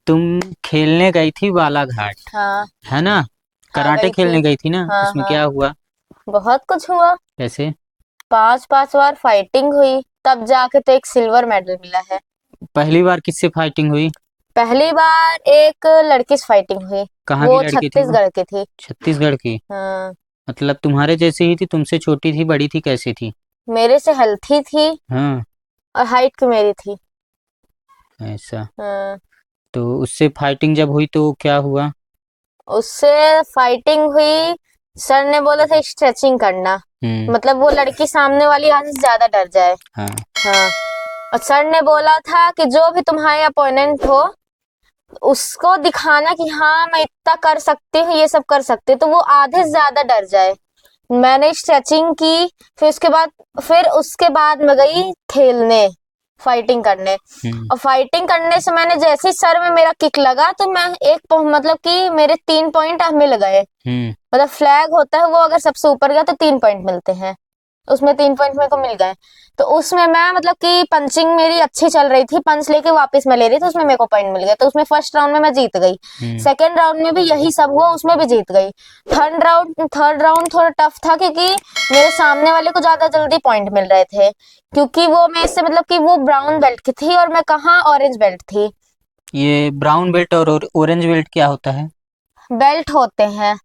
तुम खेलने गई थी बालाघाट, हाँ। है ना? हाँ कराटे गई थी। खेलने गई थी ना, हाँ उसमें हाँ। क्या हुआ? बहुत कुछ हुआ। कैसे? 5 5 बार फाइटिंग हुई, तब जाके तो एक सिल्वर मेडल मिला है। पहली बार किससे फाइटिंग हुई? पहली बार एक लड़की से फाइटिंग हुई। कहाँ की वो लड़की थी वो? छत्तीसगढ़ की थी। छत्तीसगढ़ की? हाँ। मतलब तुम्हारे जैसी ही थी, तुमसे छोटी थी, बड़ी थी, कैसी थी? मेरे से हेल्थी थी हाँ। और हाइट की मेरी थी। ऐसा? हाँ। तो उससे फाइटिंग जब हुई तो क्या हुआ? उससे फाइटिंग हुई। सर ने बोला था स्ट्रेचिंग करना। हम्म। मतलब वो लड़की सामने वाली आदमी से ज्यादा डर जाए। हाँ। हाँ। और सर ने बोला था कि जो भी तुम्हारे अपोनेंट हो उसको दिखाना कि हाँ मैं इतना कर सकती हूँ, ये सब कर सकती हूँ, तो वो आधे से ज्यादा डर जाए। मैंने स्ट्रेचिंग की। फिर उसके बाद मैं गई खेलने, फाइटिंग करने। हम्म। और फाइटिंग करने से मैंने जैसे ही सर में मेरा किक लगा तो मैं मतलब कि मेरे 3 पॉइंट मिल गए। हम्म। मतलब फ्लैग होता है वो, अगर सबसे ऊपर गया तो 3 पॉइंट मिलते हैं। उसमें 3 पॉइंट मेरे को मिल गए। तो उसमें मैं मतलब कि पंचिंग मेरी अच्छी चल रही थी, पंच लेके वापस मैं ले रही थी, उसमें मेरे को पॉइंट मिल गया, तो उसमें फर्स्ट राउंड में मैं जीत गई। हम्म। सेकेंड राउंड में भी यही सब हुआ, उसमें भी जीत गई। थर्ड राउंड थोड़ा टफ था क्योंकि मेरे सामने वाले को ज्यादा जल्दी पॉइंट मिल रहे थे, क्योंकि वो मेरे से मतलब कि वो ब्राउन बेल्ट की थी और मैं कहाँ ऑरेंज बेल्ट थी। ये ब्राउन बेल्ट और ऑरेंज बेल्ट क्या होता है? बेल्ट होते हैं।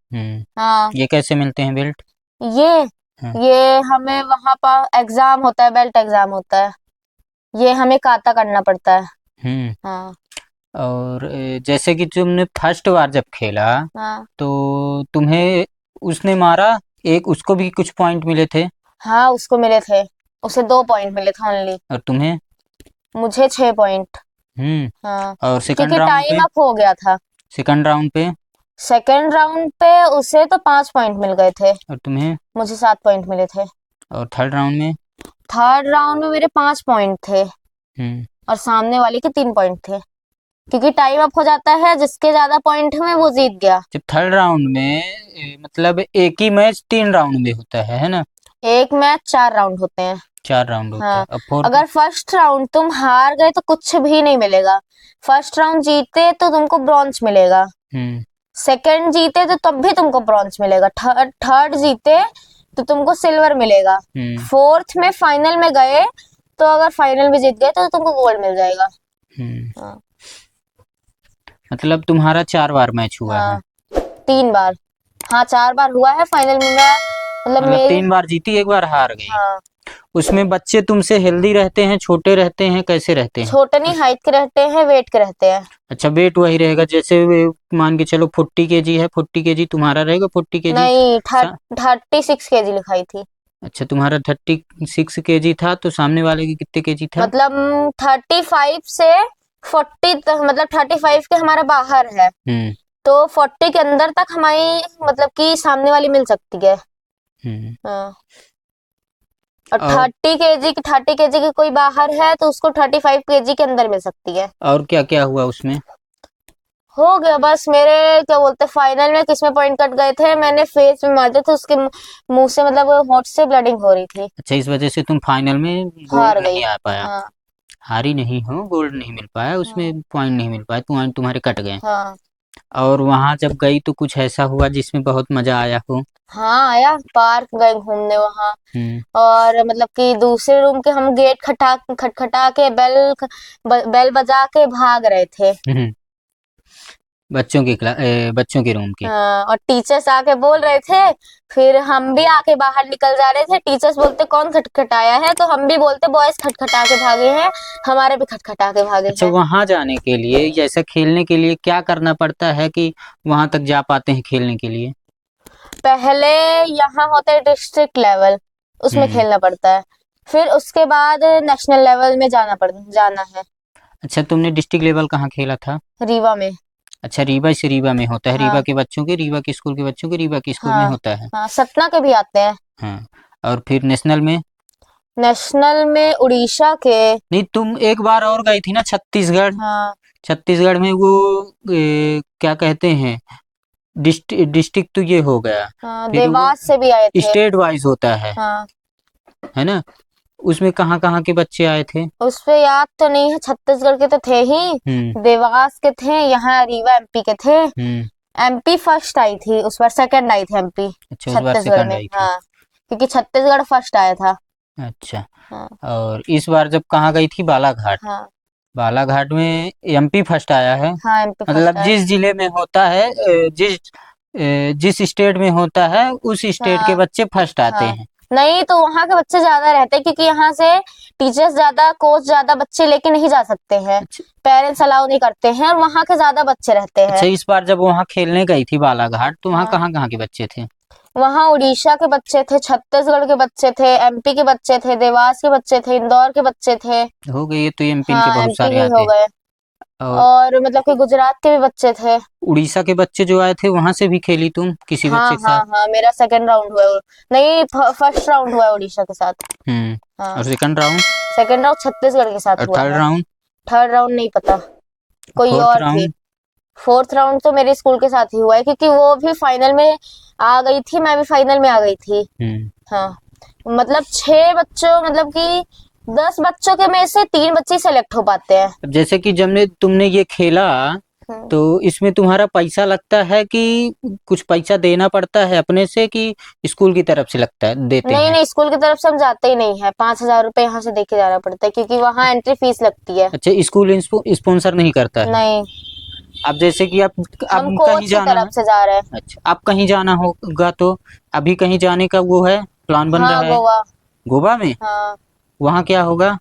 हाँ। ये कैसे मिलते हैं बेल्ट? ये हाँ। ये हमें वहां पर एग्जाम होता है, बेल्ट एग्जाम होता है। ये हमें काता करना पड़ता है। हम्म। हाँ। और जैसे कि तुमने फर्स्ट बार जब खेला हाँ। तो तुम्हें उसने मारा, एक उसको भी कुछ पॉइंट मिले थे? हाँ उसको मिले थे। उसे 2 पॉइंट मिले थे ओनली। और तुम्हें? मुझे 6 पॉइंट। हम्म। हाँ। और क्योंकि सेकंड राउंड टाइम पे? अप हो गया था। सेकंड राउंड पे? सेकेंड राउंड पे उसे तो 5 पॉइंट मिल गए थे। और तुम्हें? मुझे 7 पॉइंट मिले थे। और थर्ड राउंड में? थर्ड राउंड में मेरे 5 पॉइंट थे हम्म। और सामने वाले के 3 पॉइंट थे। क्योंकि टाइम अप हो जाता है, जिसके ज्यादा पॉइंट में वो जीत गया। जब थर्ड राउंड में मतलब एक ही मैच 3 राउंड में होता है ना? एक मैच 4 राउंड होते हैं। 4 राउंड होता है, हाँ। अब फोर्थ? अगर फर्स्ट राउंड तुम हार गए तो कुछ भी नहीं मिलेगा। फर्स्ट राउंड जीते तो तुमको ब्रॉन्ज मिलेगा। हम्म। सेकंड जीते तो तब भी तुमको ब्रॉन्ज मिलेगा। थर्ड थर्ड जीते तो तुमको सिल्वर मिलेगा। हम्म। फोर्थ में फाइनल में गए तो अगर फाइनल में जीत गए तो तुमको गोल्ड मिल जाएगा। हम्म। हाँ। मतलब तुम्हारा 4 बार मैच हुआ है? हाँ 3 बार। हाँ 4 बार हुआ है फाइनल में मैं। मतलब मतलब मेरी। 3 बार जीती, 1 बार हार गई? हाँ। उसमें बच्चे तुमसे हेल्दी रहते हैं, छोटे रहते हैं, कैसे रहते हैं? छोटे नहीं, हाइट के रहते हैं, वेट के रहते हैं। अच्छा, वेट वही रहेगा जैसे मान के चलो 40 kg है, 40 kg तुम्हारा रहेगा, 40 kg। नहीं 36 केजी लिखाई थी। अच्छा, तुम्हारा 36 kg था, तो सामने वाले की कितने केजी था? मतलब 35 से 40 तक, मतलब 35 के हमारा बाहर है। हम्म। तो 40 के अंदर तक हमारी मतलब कि सामने वाली मिल सकती है। हम्म। हाँ। और और 30 केजी की कोई बाहर है तो उसको 35 केजी के अंदर मिल सकती है। और क्या क्या हुआ उसमें? हो गया बस। मेरे क्या बोलते, फाइनल में किसमें पॉइंट कट गए थे, मैंने फेस में मारे थे, उसके मुंह से मतलब होठ से ब्लडिंग हो रही थी। अच्छा, इस वजह से तुम फाइनल में गोल्ड हार गई। नहीं आ पाया? हाँ। हारी नहीं हो, गोल्ड नहीं मिल पाया हाँ। उसमें, पॉइंट नहीं मिल पाए, पॉइंट तुम्हारे कट गए। हाँ। और वहां जब गई तो कुछ ऐसा हुआ जिसमें बहुत मजा आया हो? हाँ आया, पार्क गए घूमने वहां। हम्म। और मतलब कि दूसरे रूम के हम गेट खटखटा के बेल बजा के भाग रहे थे। हम्म। बच्चों के रूम के? हाँ, और टीचर्स आके बोल रहे थे। फिर हम भी आके बाहर निकल जा रहे थे, टीचर्स बोलते कौन खटखटाया है, तो हम भी बोलते बॉयज खटखटा के भागे हैं। हमारे भी खटखटा के भागे अच्छा, हैं। वहां जाने के लिए या ऐसा खेलने के लिए क्या करना पड़ता है कि वहां तक जा पाते हैं खेलने के लिए? पहले यहाँ होता है डिस्ट्रिक्ट लेवल, उसमें हम्म। खेलना पड़ता है। फिर उसके बाद नेशनल लेवल में जाना है। अच्छा, तुमने डिस्ट्रिक्ट लेवल कहाँ खेला था? रीवा में। अच्छा, रीवा से रीवा में होता है, रीवा हाँ। के बच्चों के, रीवा के स्कूल के बच्चों के रीवा के स्कूल में हाँ। होता है। हाँ सतना के भी आते हैं। हाँ। और फिर नेशनल में? नेशनल में उड़ीसा के। नहीं, तुम एक बार और गई थी ना छत्तीसगढ़? हाँ। छत्तीसगढ़ में वो क्या कहते हैं, डिस्ट्रिक्ट तो ये हो गया। हाँ फिर वो देवास से भी आए थे। स्टेट वाइज होता हाँ। है ना? उसमें कहाँ कहाँ के बच्चे आए थे? उस पे याद तो नहीं है, छत्तीसगढ़ के तो थे ही, देवास के थे, यहाँ रीवा एमपी के थे। एमपी फर्स्ट आई थी उस बार, सेकंड आई थी एमपी अच्छा, उस बार छत्तीसगढ़ सेकंड में। आई थी। हाँ, क्योंकि छत्तीसगढ़ फर्स्ट आया था। अच्छा, हाँ और इस बार जब कहाँ गई थी? बालाघाट। हाँ बालाघाट में एमपी फर्स्ट आया है। हाँ, एमपी फर्स्ट मतलब आया। जिस जिले में होता है, जिस स्टेट में होता है उस स्टेट के हाँ बच्चे फर्स्ट आते हाँ, हैं। नहीं तो वहाँ के बच्चे ज्यादा रहते हैं, क्योंकि यहाँ से टीचर्स ज्यादा, कोच ज्यादा, बच्चे लेके नहीं जा सकते हैं, अच्छा, पेरेंट्स अलाउ नहीं करते हैं, और वहाँ के ज्यादा बच्चे रहते हैं। अच्छा, इस बार जब वहाँ खेलने गई थी बालाघाट, तो वहाँ हाँ, कहाँ कहाँ के बच्चे थे? वहाँ उड़ीसा के बच्चे थे, छत्तीसगढ़ के बच्चे थे, एमपी के बच्चे थे, देवास के बच्चे थे, इंदौर के बच्चे थे। हो गई है, तो एमपी के हाँ, बहुत एमपी सारे के आते हो हैं। गए, और और मतलब कि गुजरात के भी बच्चे थे। उड़ीसा के बच्चे जो आए थे, वहां से भी खेली तुम किसी हाँ बच्चे के हाँ साथ? हाँ, मेरा सेकंड राउंड हुआ है। नहीं, फर्स्ट राउंड हुआ है उड़ीसा के साथ। हाँ, और second round? Second round Chhattisgarh के साथ और हुआ थर्ड है। राउंड? थर्ड राउंड नहीं पता, कोई फोर्थ और थी। राउंड? फोर्थ राउंड तो मेरे स्कूल के साथ ही हुआ है, क्योंकि वो भी फाइनल में आ गई थी, मैं भी फाइनल में आ गई थी। हम्म हाँ, मतलब 6 बच्चों, मतलब कि 10 बच्चों के में से 3 बच्चे सेलेक्ट हो पाते हैं। अब जैसे कि जब तुमने ये खेला, हम्म। तो इसमें तुम्हारा पैसा लगता है कि कुछ पैसा देना पड़ता है अपने से, कि स्कूल की तरफ से लगता है, देते नहीं हैं? नहीं, स्कूल की तरफ से हम जाते ही नहीं है, 5,000 रुपए यहाँ से देके जाना पड़ता है, क्योंकि वहाँ एंट्री फीस लगती है। अच्छा, स्कूल स्पॉन्सर नहीं करता है? नहीं, अब जैसे कि अब हम कहीं कोच की जाना है। तरफ से जा रहे हैं। अच्छा, अब कहीं जाना होगा तो अभी कहीं जाने का वो है, प्लान बन रहा हाँ, है? गोवा। गोवा में? हाँ, वहाँ क्या होगा?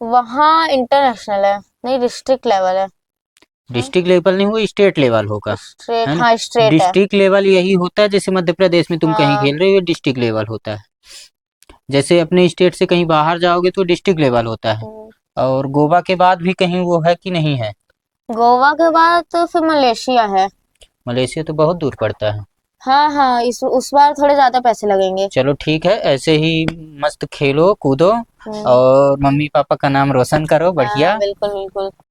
वहाँ इंटरनेशनल है, नहीं डिस्ट्रिक्ट लेवल है। डिस्ट्रिक्ट लेवल नहीं, वो स्टेट लेवल होगा, स्ट्रेट, है ना? हाँ स्ट्रेट है। डिस्ट्रिक्ट लेवल यही होता है, जैसे मध्य प्रदेश में तुम कहीं हाँ। खेल रहे हो, डिस्ट्रिक्ट लेवल होता है। जैसे अपने स्टेट से कहीं बाहर जाओगे तो डिस्ट्रिक्ट लेवल होता है। हम्म। और गोवा के बाद भी कहीं वो है कि नहीं है? गोवा के बाद तो फिर मलेशिया है। मलेशिया तो बहुत दूर पड़ता है। हाँ हाँ, इस उस बार थोड़े ज्यादा पैसे लगेंगे। चलो ठीक है, ऐसे ही मस्त खेलो कूदो, हम्म। और मम्मी पापा का नाम रोशन करो, हाँ, बढ़िया। बिल्कुल बिल्कुल।